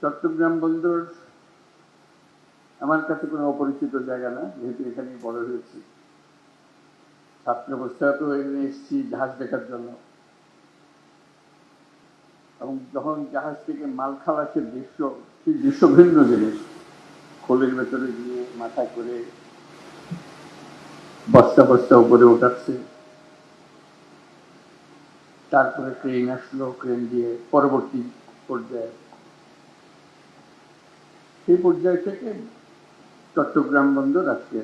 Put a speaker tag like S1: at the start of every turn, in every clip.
S1: চট্টগ্রাম বন্দর আমার কাছে কোনো অপরিচিত জায়গা না, যেহেতু এখানেই বড় হয়েছি। ছাত্র অবস্থাতেও এখানে এসেছি জাহাজ দেখার জন্য, এবং যখন জাহাজ থেকে মাল খালাসের দৃশ্য, সেই দৃশ্য ভিন্ন জিনিস। খোলের ভেতরে গিয়ে মাথা করে বস্তা বস্তা উপরে ওঠাচ্ছে, তারপরে ক্রেন আসলো, ক্রেন দিয়ে পরবর্তী পর্যায়ে, সেই পর্যায় থেকে চট্টগ্রাম বন্দর আজকে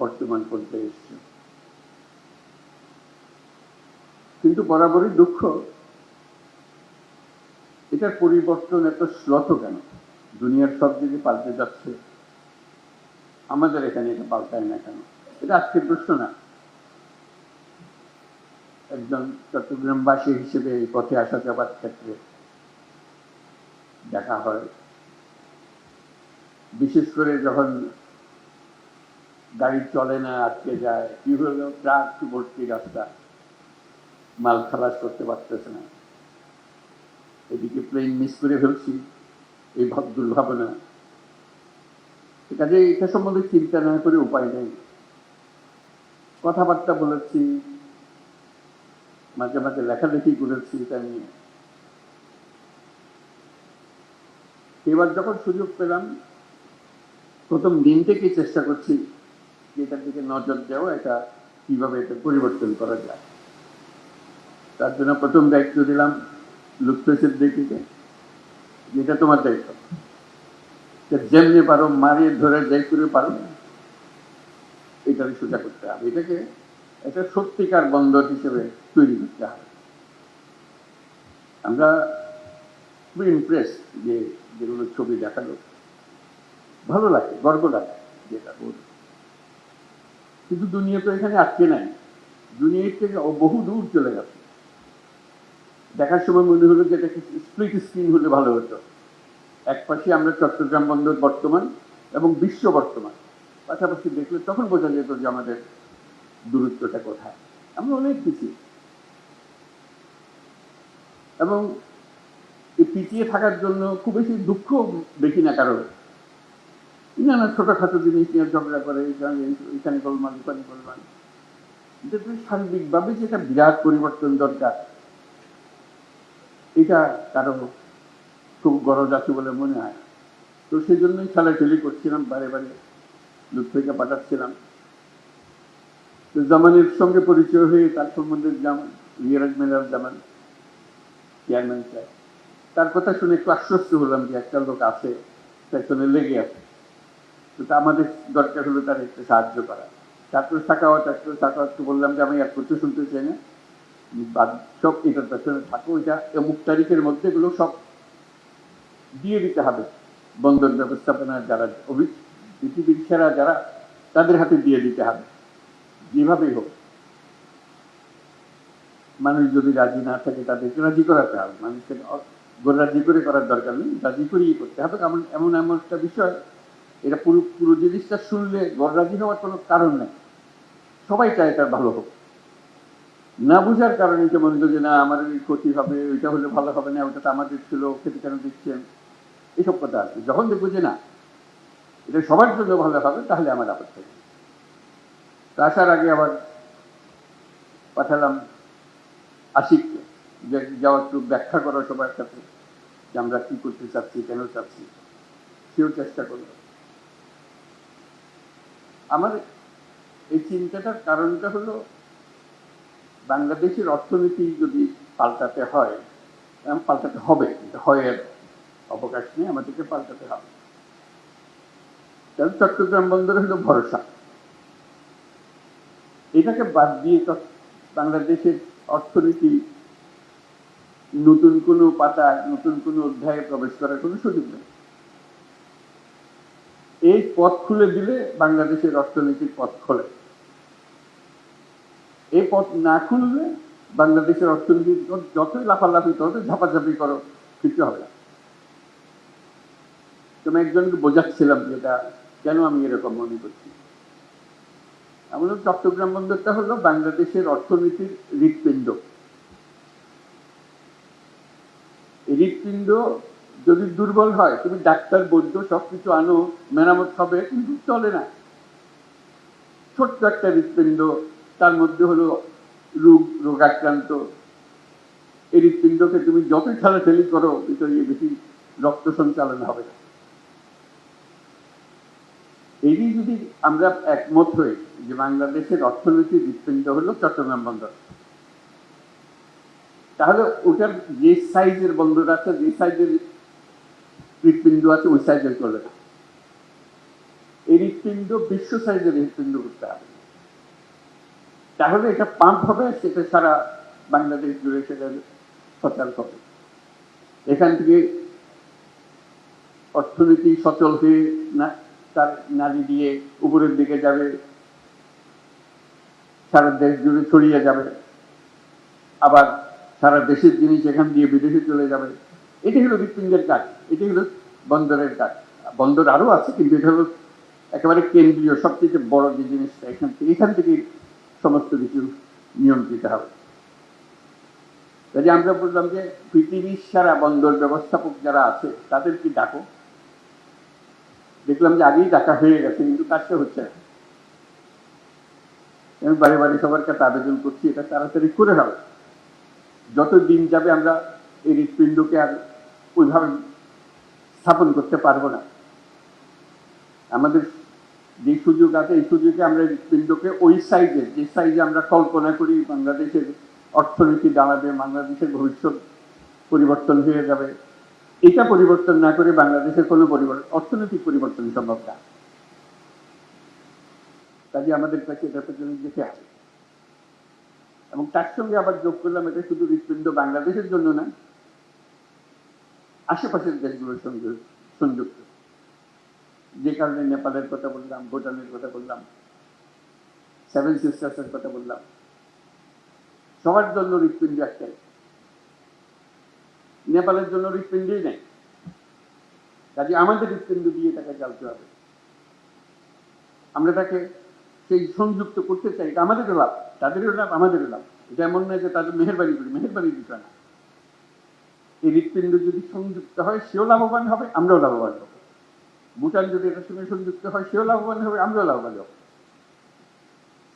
S1: বর্তমান পর্যায়ে এসছে। কিন্তু বরাবরই দুঃখ, এটার পরিবর্তন এত শ্লথ কেন? দুনিয়ার সব দিকে পাল্টে যাচ্ছে, আমাদের এখানে এটা পাল্টায় না কেন? এটা আজকের প্রশ্ন না। একজন চট্টগ্রামবাসী হিসেবে এই পথে আসা যাবার ক্ষেত্রে দেখা হয়, বিশেষ করে যখন গাড়ি চলে না, আটকে যায়, কি হলো, ট্রাক ভর্তি রাস্তা, মাল খালাস করতে পারতেছে না, এদিকে প্লেন মিস করে ফেলছি, এই দুর্ভাবনা। কাজে এটা সম্বন্ধে চিন্তা না করে উপায় নেই। কথাবার্তা বলেছি, মাঝে মাঝে লেখালেখি করেছি এটা নিয়ে। এবার যখন সুযোগ পেলাম, প্রথম দিন থেকেই চেষ্টা করছি যে এটার দিকে নজর দেওয়া, এটা কিভাবে এটা পরিবর্তন করা যায়। তার জন্য প্রথম দায়িত্ব দিলাম লুৎফেসের দিকে, যেটা তোমার দায়িত্ব, যেমনি পারো মারিয়ে ধরে যাই করে পারো এটাকে সোজা করতে হবে, এটাকে একটা সত্যিকার বন্দর হিসেবে তৈরি করতে হবে। আমরা খুবই ইমপ্রেস যে যেগুলো ছবি দেখালো, ভালো লাগে, গর্ব লাগে যেটা বল। কিন্তু দুনিয়া তো এখানে আটকে নাই, দুনিয়া থেকে বহু দূর চলে গেছে। দেখার সময় মনে হলো যে এটাকে স্প্লিট স্ক্রিন হলে ভালো হতো। এক পাশে আমরা চট্টগ্রাম বন্দর বর্তমান এবং বিশ্ব বর্তমান পাশাপাশি দেখলে তখন বোঝা যেত যে আমাদের দূরত্বটা কোথায়। আমরা অনেক পিছিয়ে, এবং এই পিছিয়ে থাকার জন্য খুব বেশি দুঃখ দেখি না কারণ না ছোটখাটো জিনিস নিয়ে ঝগড়া করে, এখানে গোলমাল ওখানে গোলমাল। সার্বিকভাবে যেটা বিরাট পরিবর্তন দরকার, এটা কারো খুব গরজ আছে বলে মনে হয়। তো সেই জন্যই খেলাখেলি করছিলাম, বারে বারে লুৎফুকে পাঠাচ্ছিলাম। তো জামানের সঙ্গে পরিচয় হয়ে তার সম্বন্ধে লিয়ারাজ মেলার জামান চেয়ারম্যান স্যার, তার কথা শুনে একটু আশ্বস্ত হলাম যে একটা লোক আছে পেছনে লেগে আছে। তো আমাদের দরকার হলো তার একটু সাহায্য করা। ছাত্র সাকাওয়াতকে বললাম যে আমি এক করতে শুনতে চাই না, সব এটার পেছনে থাকো, এটা অমুক তারিখের মধ্যে এগুলো সব দিয়ে দিতে হবে বন্দর ব্যবস্থাপনার যারা পৃথিবীর সেরা যারা, তাদের হাতে দিয়ে দিতে হবে, যেভাবেই হোক। মানুষ যদি রাজি না থাকে তাদেরকে রাজি করাতে হবে, মানুষকে রাজি করে করার দরকার নেই, রাজি করিয়ে করতে হবে। এমন এমন একটা বিষয়, এটা পুরো পুরো জিনিসটা শুনলে রাজি হওয়ার কোনো কারণ নেই, সবাই চায় এটা ভালো হোক। না বুঝার কারণে এটা মনে হলো যে না আমার ক্ষতি হবে, ওইটা হলে ভালো হবে না, ওটা তো আমাদের ছিল, খেতে কেন দিচ্ছেন, এসব কথা আছে। যখন দেখবো যে না এটা সবার জন্য ভালো হবে, তাহলে আমার আপত্তি নেই। আসার আগে আবার পাঠালাম আশিককে, যে যাওয়া একটু ব্যাখ্যা করা সবার সাথে যে আমরা কি করতে চাচ্ছি, কেন চাচ্ছি। সেও চেষ্টা করল। আমার এই চিন্তাটার কারণটা হলো, বাংলাদেশের অর্থনীতি যদি পাল্টাতে হয়, পাল্টাতে হবে, হয় অবকাশ নেই, আমাদেরকে পাল্টাতে হবে। তাহলে চট্টগ্রাম বন্দর হলো ভরসা। এটাকে বাদ দিয়ে বাংলাদেশের অর্থনীতি নতুন কোনো পাতা, নতুন কোনো অধ্যায়ে প্রবেশ করার কোনো সুযোগ নেই। এই পথ খুলে দিলে বাংলাদেশের অর্থনীতির পথ খোলে। এই পথ না খুললে বাংলাদেশের অর্থনীতি যতই লাফালাফি করো, ঝাপাঝাপি করো, কিছু হবে না। তুমি একজনকে বোঝাচ্ছিলাম যেটা কেন আমি এরকম মনে করছি। আমাদের চট্টগ্রাম বন্দরটা হলো বাংলাদেশের অর্থনীতির হৃৎপিণ্ড। এই হৃৎপিণ্ড যদি দুর্বল হয় তুমি ডাক্তার বৈদ্য সবকিছু আনো, মেরামত হবে, কিন্তু চলে না। ছোট্ট একটা হৃৎপিণ্ড, তার মধ্যে হলো রোগাক্রান্ত। এই হৃৎপিণ্ডকে তুমি যত ঠেলাঠেলি করো ভিতরে বেশি রক্ত সঞ্চালন হবে না। এই যদি আমরা একমত হই যে বাংলাদেশের অর্থনৈতিক হৃৎপিণ্ড হলো চট্টগ্রাম বন্দর, তাহলে ওটার যে সাইজের বন্দর আছে, যে সাইজের হৃৎপিণ্ড আছে, ওই সাইজের করলে না। এই হৃৎপিণ্ড বিশ্ব সাইজের হৃৎপিণ্ড করতে হবে, তাহলে এটা পাম্প হবে, সেটা সারা বাংলাদেশ জুড়ে সেটা সচল হবে। এখান থেকে অর্থনীতি সচল হয়ে না তার নালী দিয়ে উপরের দিকে যাবে, সারা দেশ জুড়ে ছড়িয়ে যাবে, আবার সারা দেশের জিনিস এখান দিয়ে বিদেশে চলে যাবে। এটি হলো হৃৎপিণ্ডের কাজ, এটি হলো বন্দরের কাজ। বন্দর আরো আছে, কিন্তু এটা হলো একেবারে কেন্দ্রীয়, সবচেয়ে বড় যে জিনিসটা এখান থেকে সমস্ত কিছু নিয়ন্ত্রিত হবে। কাজে আমরা বললাম যে পৃথিবীর সারা বন্দর ব্যবস্থাপক যারা আছে তাদেরকে ডাকো। দেখলাম যে আগেই ডাকা হয়ে গেছে, কিন্তু কাজটা হচ্ছে না। আমি বারে বারে সবার কাছে আবেদন করছি, এটা তাড়াতাড়ি করে হবে। যত দিন যাবে আমরা এই হৃৎপিণ্ডকে আর ওইভাবে স্থাপন করতে পারবো না। আমাদের যে সুযোগ আছে, এই সুযোগে আমরা হৃৎপিণ্ডকে ওই সাইজের, যে সাইজে আমরা কল্পনা করি বাংলাদেশের অর্থনীতি দাঁড়াবে, বাংলাদেশের ভবিষ্যৎ পরিবর্তন হয়ে যাবে, এটা পরিবর্তন না করে বাংলাদেশের কোনো অর্থনৈতিক পরিবর্তন সম্ভব না। কাজে আমাদের কাছে এটার পেছনে যেতে হবে। এবং তার সঙ্গে আবার যোগ করলাম, এটা শুধু হৃৎপিণ্ড বাংলাদেশের জন্য না, আশেপাশের দেশগুলোর সঙ্গে সংযুক্ত। যে কারণে নেপালের কথা বললাম, ভুটানের কথা বললাম, সেভেন সিস্টার্সের কথা বললাম, সবার জন্য হৃৎপিণ্ড একটাই। নেপালের জন্য হৃৎপিণ্ডই নেই, কাজে আমাদের হৃৎপিণ্ড দিয়ে তাকে চালতে হবে। আমরা তাকে সেই সংযুক্ত করতে চাই, এটা আমাদেরও লাভ, তাদেরও লাভ, আমাদেরও লাভ। এটা এমন নয় যে তাদের মেহেরবানি করি, মেহেরবানির বিষয় না। এই হৃৎপিণ্ড যদি সংযুক্ত হয়, সেও লাভবান হবে, আমরাও লাভবান হব। ভুটান যদি এটার সঙ্গে সংযুক্ত হয়, সেও লাভবান হবে, আমরাও লাভবান হব।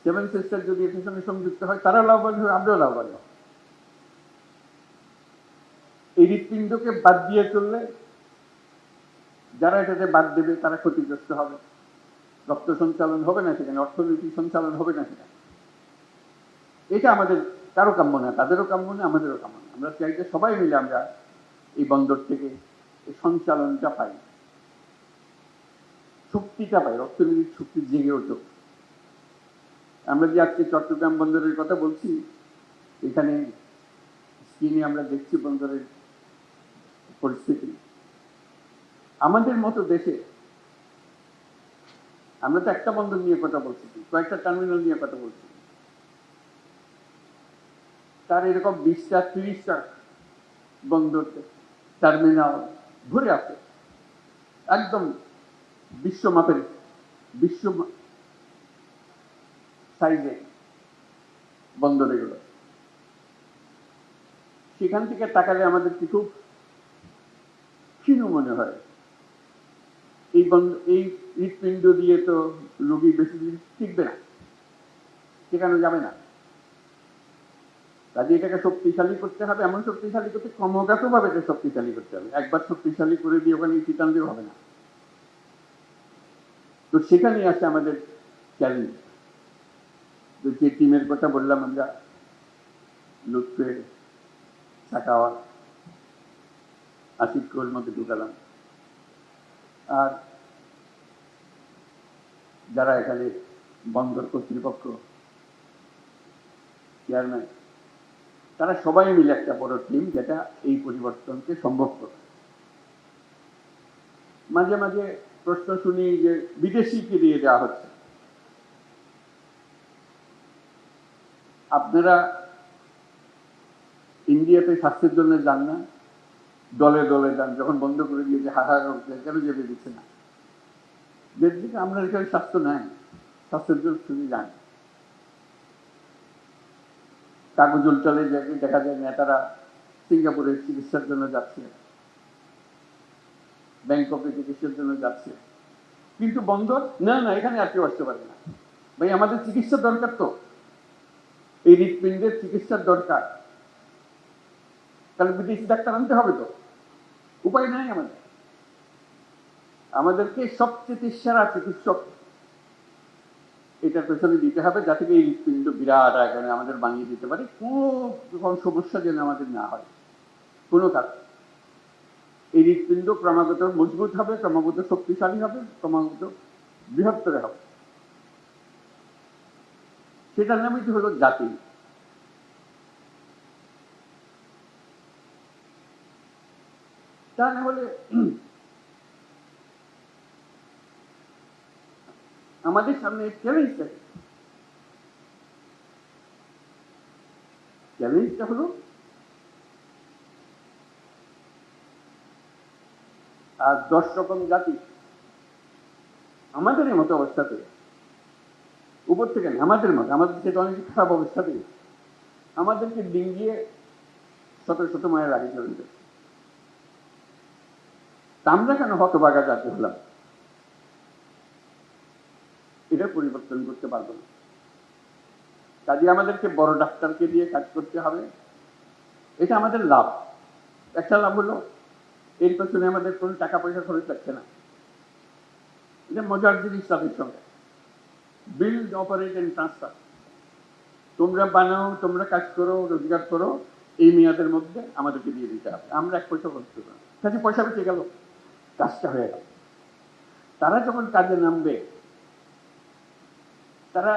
S1: সেভেন সিস্টার যদি এটার সঙ্গে সংযুক্ত হয়, তারাও লাভবান হবে, আমরাও লাভবান হব। এই হৃৎপিণ্ডকে বাদ দিয়ে চললে যারা এটাতে বাদ দেবে তারা ক্ষতিগ্রস্ত হবে। রক্ত সঞ্চালন হবে না সেখানে, অর্থনৈতিক সঞ্চালন হবে না সেখানে। এটা আমাদের কারো কাম্য না, তাদেরও কাম্য না, আমাদেরও কাম্য না। আমরা চাইতে সবাই মিলে আমরা এই বন্দর থেকে এই সঞ্চালনটা পাই, শক্তিটা পাই, অর্থনৈতিক শক্তি জেগে ওঠে। আমরা যে আজকে চট্টগ্রাম বন্দরের কথা বলছি, এখানে স্ক্রিনে আমরা দেখছি বন্দরের পরিস্থিতি। আমাদের মতো দেশে আমরা তো একটা বন্দর নিয়ে কথা বলছি, কয়েকটা টার্মিনাল নিয়ে কথা বলছি, তার এরকম 20টা 30টা বন্দর টার্মিনাল ভরে আছে, একদম বিশ্বমাপের, বিশ্ব সাইজে বন্দর এগুলো। সেখান থেকে তাকালে আমাদের কি খুব ক্ষীণ মনে হয়। এই হৃৎপিণ্ড দিয়ে তো রোগী বেশি দিন টিকবে না, সেখানে যাবে না। কাজে এটাকে শক্তিশালী করতে হবে, এমন শক্তিশালী করতে ক্রমাগত ভাবে এটা শক্তিশালী করতে হবে। একবার শক্তিশালী করে দিয়ে ওখানে চিটান দিয়ে হবে না। তো সেখানেই আছে আমাদের চ্যালেঞ্জ। যে টিমের কথা বললাম আমরা, লুৎফে, সাকাওয়াত, আসিফকে ওর মধ্যে ঢুকালাম, আর যারা এখানে বন্দর কর্তৃপক্ষ, চেয়ারম্যান, তারা সবাই মিলে একটা বড় টিম, যেটা এই পরিবর্তনকে সম্ভব করে। মাঝে মাঝে প্রশ্ন শুনি যে বিদেশিকে দিয়ে দেওয়া হচ্ছে। আপনারা ইন্ডিয়াতে স্বাস্থ্যের জন্য যান না, দলে দলে যান, যখন বন্ধ করে দিয়েছে হাহাকার করছে, কেন যেতে দিচ্ছে না? যেদিকে আমরা এখানে স্বাস্থ্য নাই, স্বাস্থ্যের জন্য শুধু যান। কাগজ উল্টালে দেখা যায় নেতারা সিঙ্গাপুরের চিকিৎসার জন্য যাচ্ছে। ব্যাংককে চিকিৎসার জন্য যাচ্ছে, কিন্তু বন্দর না না এখানে আর কেউ আসতে পারে না। ভাই আমাদের চিকিৎসার দরকার, তো এই হৃৎপিণ্ডের চিকিৎসার দরকার, তাহলে বিদেশি ডাক্তার আনতে হবে, তো উপায় নাই আমাদের। আমাদেরকে সবচেয়ে সেরা চিকিৎসক এটার পেছনে দিতে হবে, যাতে এই হৃৎপিণ্ড বিরাট আকারে আমাদের বানিয়ে দিতে পারে, কোনো সমস্যা যেন আমাদের না হয় কোনো কাজ। এই হৃৎপিণ্ড ক্রমাগত মজবুত হবে, ক্রমাগত শক্তিশালী হবে, ক্রমাগত বৃহত্তর হবে। সেটার নামই তো হলো জাতি। তা না হলে আমাদের সামনে চ্যালেঞ্জটা হলো আর 10 রকম জাতি আমাদের মতো অবস্থাতে, উপর থেকে না, আমাদের মতো, আমাদের সেটা অনেক খারাপ অবস্থাতে আমাদেরকে ডিঙ্গিয়ে শত শত মায়ের আগে চলে যায়। আমরা কেন হতভাগা জাতি হলাম? এটা পরিবর্তন করতে পারবো না। কাজে আমাদেরকে বড় ডাক্তারকে দিয়ে কাজ করতে হবে, এটা আমাদের লাভ। একটা লাভ হলো এর পেছনে আমাদের কোনো টাকা পয়সা খরচ লাগছে না। এটা মজার জিনিস তাদের সঙ্গে, বিল্ড, অপারেট এন্ড ট্রান্সফার। তোমরা বানাও, তোমরা কাজ করো, রোজগার করো, এই মেয়াদের মধ্যে আমাদেরকে দিয়ে দিতে হবে, আমরা 1 পয়সা খরচ করবো না। কাজে পয়সা বেঁচে গেল, কাজটা হয়ে গেল। তারা যখন কাজে নামবে, তারা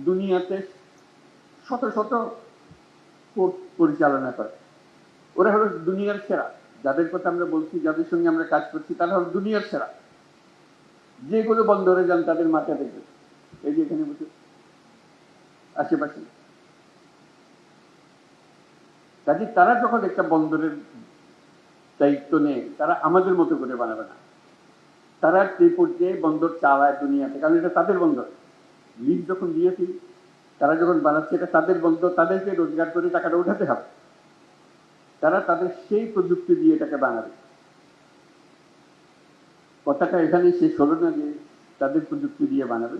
S1: দুনিয়াতে শত শত কোর্ট পরিচালনা করে, ওরা হলো দুনিয়ার সেরা। যাদের কথা আমরা বলছি, যাদের সঙ্গে আমরা কাজ করছি, তারা হলো দুনিয়ার সেরা। যেগুলো বন্দরে যান তাদের মাথা দেখবে, এই যে এখানে বসে আশেপাশে। কাজে তারা যখন একটা বন্দরের দায়িত্ব নেয়, তারা আমাদের মতো করে বানাবে না। তারা সেই পর্যায়ে বন্দর চালায় দুনিয়াতে, কারণ এটা তাদের বন্দর। লিজ যখন দিয়েছি, তারা যখন বানাচ্ছে, এটা তাদের বন্দর, তাদেরকে রোজগার করে টাকাটা উঠাতে হবে। তারা তাদের সেই প্রযুক্তি দিয়ে এটাকে বানাবে। কথাটা এখানে শেষ হলো না যে তাদের প্রযুক্তি দিয়ে বানাবে।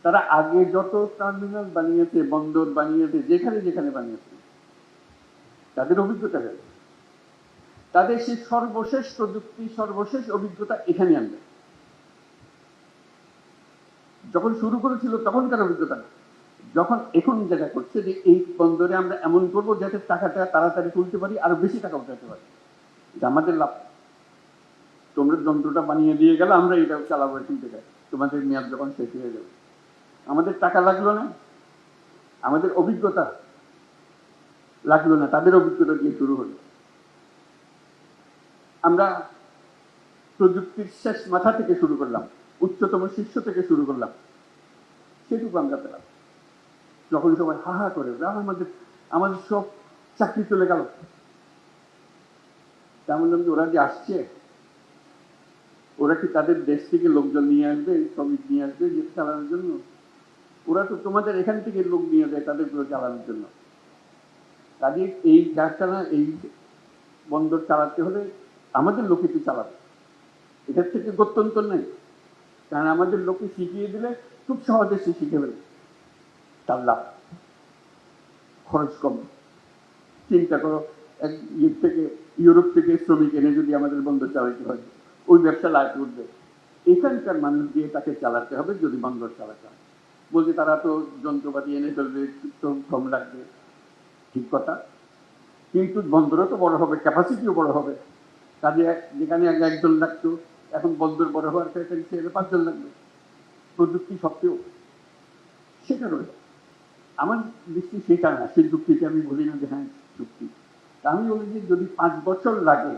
S1: তারা আগে যত টার্মিনাল বানিয়েছে, বন্দর বানিয়েছে, যেখানে যেখানে বানিয়েছে, তাদের অভিজ্ঞতা হয়েছে, তাদের সেই সর্বশেষ প্রযুক্তি, সর্বশেষ অভিজ্ঞতা এখানে আনবে। যখন শুরু করেছিল তখনকার অভিজ্ঞতা না, যখন এখন যেটা করছে যে এই বন্দরে আমরা এমন করবো যাতে টাকাটা তাড়াতাড়ি তুলতে পারি, আরো বেশি টাকা উঠাতে পারি, এটা আমাদের লাভ। তোমরা যন্ত্রটা বানিয়ে দিয়ে গেলে, আমরা এটাও চালাবো এখান থেকে, তোমাদের মেয়াদ যখন শেষ হয়ে যাবে। আমাদের টাকা লাগলো না, আমাদের অভিজ্ঞতা লাগলো না, তাদের অভিজ্ঞতা দিয়ে শুরু হলো। আমরা প্রযুক্তির শেষ মাথা থেকে শুরু করলাম, উচ্চতম শীর্ষ থেকে শুরু করলাম, সেটুকু আমরা পেলাম। যখন সবাই হা হা করে, আমাদের সব চাকরি চলে গেল, তা বললাম যে ওরা যে আসছে, ওরা কি তাদের দেশ থেকে লোকজন নিয়ে আসবে, শ্রমিক নিয়ে আসবে যেটা চালানোর জন্য? ওরা তো তোমাদের এখান থেকে লোক নিয়ে যায় তাদের গুলো চালানোর জন্য। কাজে এই কারখানা, এই বন্দর চালাতে হলে আমাদের লোকে তো চালাবে, এটার থেকে গত্যন্তর নেই। কারণ আমাদের লোকে শিখিয়ে দিলে খুব সহজে সে শিখে ফেলে, তার লাভ, খরচ কম। চিন্তা করো, এক থেকে ইউরোপ থেকে শ্রমিক এনে যদি আমাদের বন্দর চালাতে হয়, ওই ব্যবসা লাভ করবে, এখানকার মানুষ দিয়ে তাকে চালাতে হবে। যদি বন্দর চালাতে হয়, বলছে তারা তো যন্ত্রপাতি এনে ফেলবে, তো কম লাগবে, ঠিক কথা, কিন্তু বন্দরও তো বড় হবে, ক্যাপাসিটিও বড় হবে। কাজে যেখানে আগে 1 জন লাগতো, এখন বন্দর বড় হওয়ার ক্ষেত্রে 5 জন লাগবে, প্রযুক্তি সত্ত্বেও। সেটা রয়েছে আমার দৃষ্টি, সেটা না, সেই যুক্তিকে আমি বলি না যে হ্যাঁ চুক্তি। আমি বলি যে যদি 5 বছর লাগে,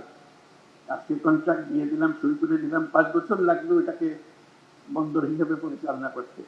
S1: আজকে কন্ট্রাক্ট দিয়ে দিলাম, সই করে দিলাম, 5 বছর লাগবে ওটাকে বন্দর হিসেবে পরিচালনা করতে,